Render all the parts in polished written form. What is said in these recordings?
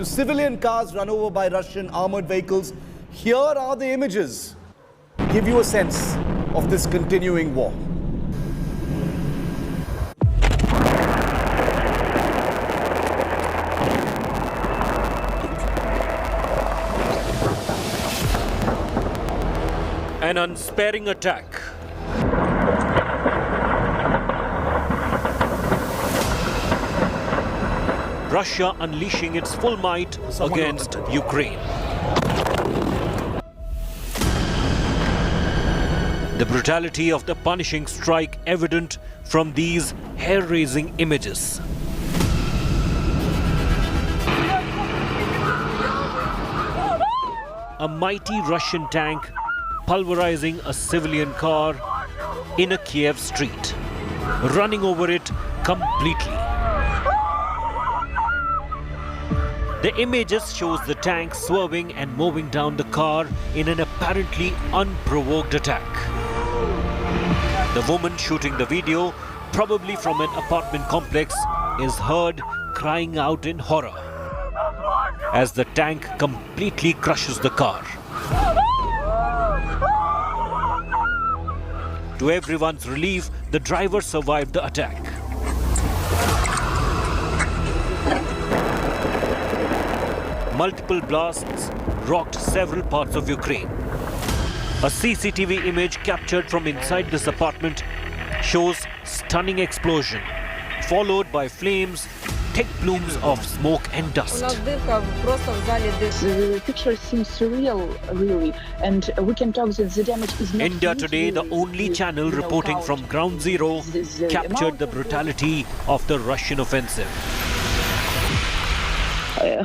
to civilian cars run over by Russian armored vehicles. Here are the images. Give you a sense of this continuing war. An unsparing attack. Russia unleashing its full might against Ukraine. The brutality of the punishing strike evident from these hair-raising images. A mighty Russian tank pulverizing a civilian car in a Kyiv street, running over it completely. The images shows the tank swerving and moving down the car in an apparently unprovoked attack. The woman shooting the video, probably from an apartment complex, is heard crying out in horror as the tank completely crushes the car. To everyone's relief, the driver survived the attack. Multiple blasts rocked several parts of Ukraine. A CCTV image captured from inside this apartment shows stunning explosion, followed by flames, thick plumes of smoke and dust. The picture seems surreal, really, and we can talk that the damage is not India Today, the only channel reporting from ground zero, captured the brutality of the Russian offensive.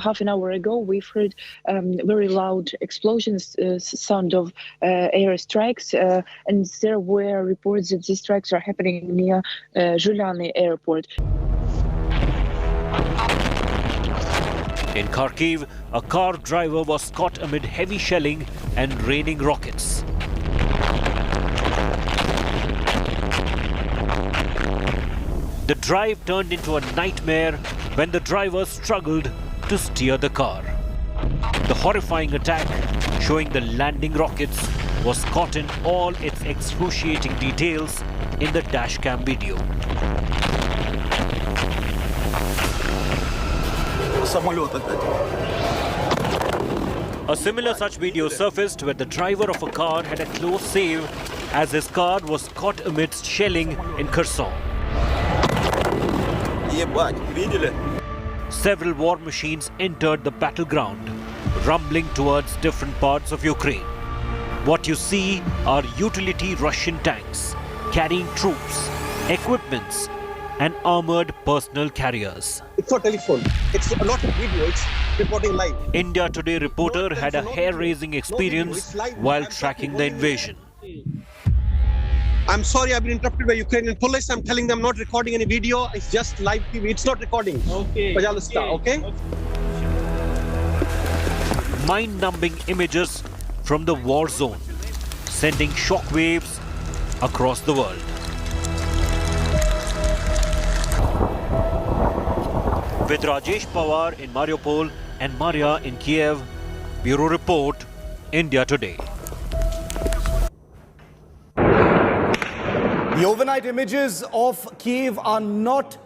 Half an hour ago, we've heard very loud explosions, sound of airstrikes, and there were reports that these strikes are happening near Zhuliany airport. In Kharkiv, a car driver was caught amid heavy shelling and raining rockets. The drive turned into a nightmare when the driver struggled to steer the car. The horrifying attack, showing the landing rockets, was caught in all its excruciating details in the dashcam video. A similar such video surfaced where the driver of a car had a close save as his car was caught amidst shelling in Kherson. Several war machines entered the battleground, rumbling towards different parts of Ukraine. What you see are utility Russian tanks carrying troops, equipments, and armored personal carriers. It's not telephone, it's not a video, it's reporting live. India Today reporter had a hair-raising experience while tracking the invasion. I'm sorry, I've been interrupted by Ukrainian police. I'm telling them I'm not recording any video. It's just live TV. It's not recording. Okay? Mind-numbing images from the war zone, sending shockwaves across the world. With Rajesh Pawar in Mariupol and Maria in Kyiv, Bureau Report, India Today. The overnight images of Kyiv are not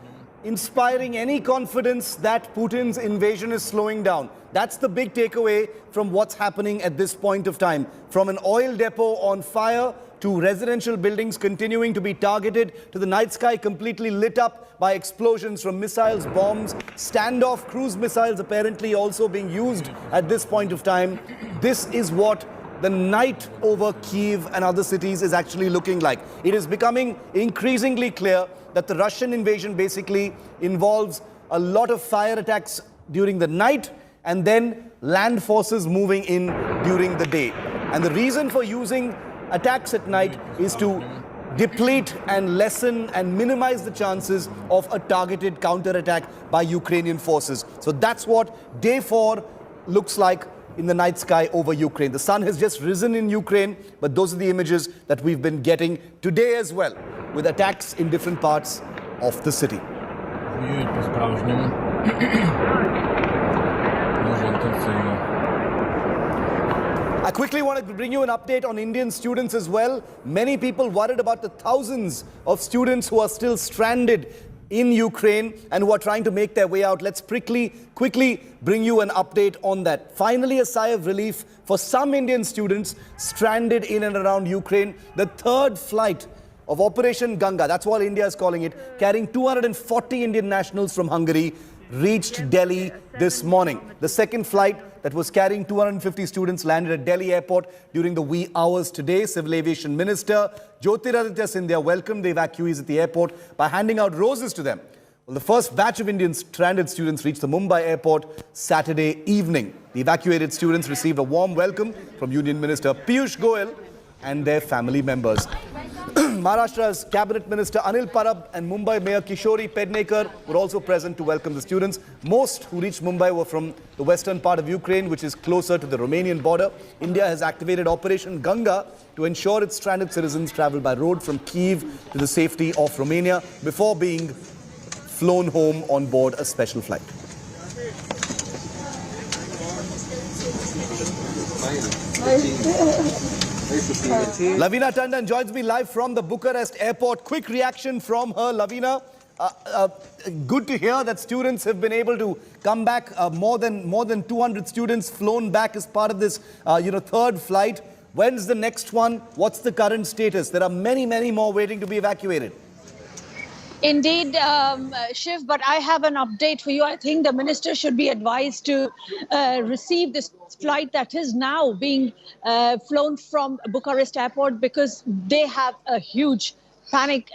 inspiring any confidence that Putin's invasion is slowing down. That's the big takeaway from what's happening at this point of time. From an oil depot on fire to residential buildings continuing to be targeted, to the night sky completely lit up by explosions from missiles, bombs, standoff cruise missiles apparently also being used at this point of time. This is what the night over Kyiv and other cities is actually looking like. It is becoming increasingly clear that the Russian invasion basically involves a lot of fire attacks during the night and then land forces moving in during the day. And the reason for using attacks at night is to deplete and lessen and minimize the chances of a targeted counterattack by Ukrainian forces. So that's what day 4 looks like in the night sky over Ukraine. The sun has just risen in Ukraine, but those are the images that we've been getting today as well, with attacks in different parts of the city. I quickly want to bring you an update on Indian students as well. Many people worried about the thousands of students who are still stranded in Ukraine and who are trying to make their way out. Let's quickly bring you an update on that. Finally, a sigh of relief for some Indian students stranded in and around Ukraine. The third flight of Operation Ganga, that's what India is calling it, carrying 240 Indian nationals from Hungary, reached Delhi this morning. The second flight that was carrying 250 students landed at Delhi airport during the wee hours today. Civil Aviation Minister Jyotiraditya Scindia welcomed the evacuees at the airport by handing out roses to them. Well, the first batch of Indian stranded students reached the Mumbai airport Saturday evening. The evacuated students received a warm welcome from Union Minister Piyush Goyal and their family members. Maharashtra's Cabinet Minister Anil Parab and Mumbai Mayor Kishori Pednekar were also present to welcome the students. Most who reached Mumbai were from the western part of Ukraine, which is closer to the Romanian border. India has activated Operation Ganga to ensure its stranded citizens travel by road from Kyiv to the safety of Romania before being flown home on board a special flight. Lavina Tandon joins me live from the Bucharest airport. Quick reaction from her, Lavina. Good to hear that students have been able to come back. More than 200 students flown back as part of this, third flight. When's the next one? What's the current status? There are many more waiting to be evacuated. Indeed, Shiv, but I have an update for you. I think the minister should be advised to receive this flight that is now being flown from Bucharest airport, because they have a huge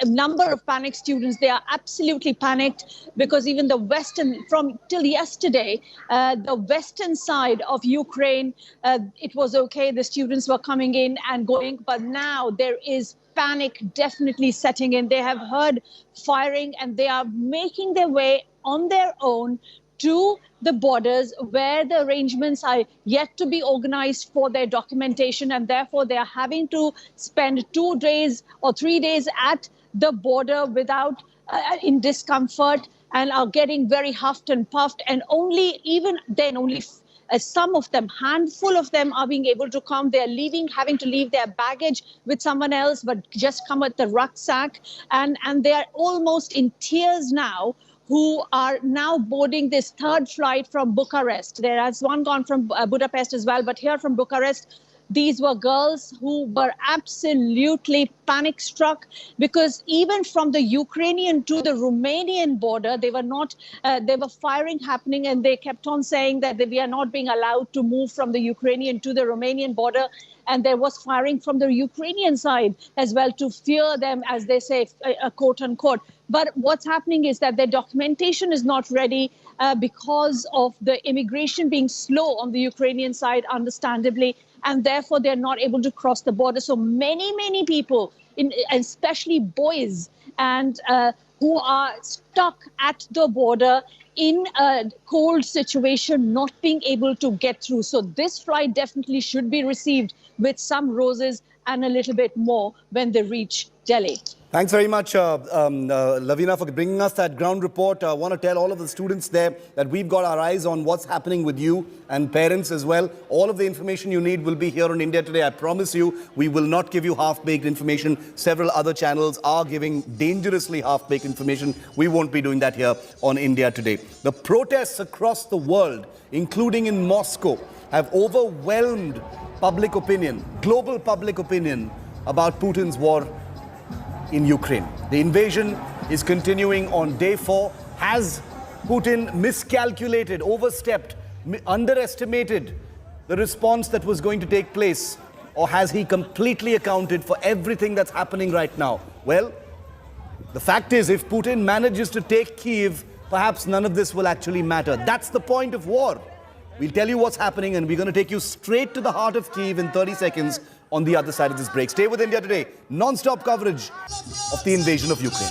number of panicked students. They are absolutely panicked because even the till yesterday, the western side of Ukraine, it was okay. The students were coming in and going, but now there is panic definitely setting in. They have heard firing and they are making their way on their own to the borders, where the arrangements are yet to be organized for their documentation, and therefore they are having to spend 2 days or 3 days at the border without in discomfort, and are getting very huffed and puffed, and only some of them, handful of them, are being able to come. They're having to leave their baggage with someone else, but just come with the rucksack, and they are almost in tears now, who are now boarding this third flight from Bucharest. There has one gone from Budapest as well, but here from Bucharest, these were girls who were absolutely panic struck, because even from the Ukrainian to the Romanian border, there were firing happening, and they kept on saying that we are not being allowed to move from the Ukrainian to the Romanian border. And there was firing from the Ukrainian side as well to fear them, as they say, quote unquote. But what's happening is that their documentation is not ready because of the immigration being slow on the Ukrainian side, understandably, and therefore they're not able to cross the border. So many people, especially boys, and who are stuck at the border in a cold situation, not being able to get through. So this flight definitely should be received with some roses and a little bit more when they reach Delhi. Thanks very much, Lavina, for bringing us that ground report. I want to tell all of the students there that we've got our eyes on what's happening with you, and parents as well. All of the information you need will be here on India Today. I promise you, we will not give you half-baked information. Several other channels are giving dangerously half-baked information. We won't be doing that here on India Today. The protests across the world, including in Moscow, have overwhelmed public opinion, global public opinion, about Putin's war in Ukraine. The invasion is continuing on day 4. Has Putin miscalculated, overstepped, underestimated the response that was going to take place? Or has he completely accounted for everything that's happening right now? Well, the fact is, if Putin manages to take Kyiv, perhaps none of this will actually matter. That's the point of war. We'll tell you what's happening, and we're going to take you straight to the heart of Kyiv in 30 seconds on the other side of this break. Stay with India Today. Non-stop coverage of the invasion of Ukraine.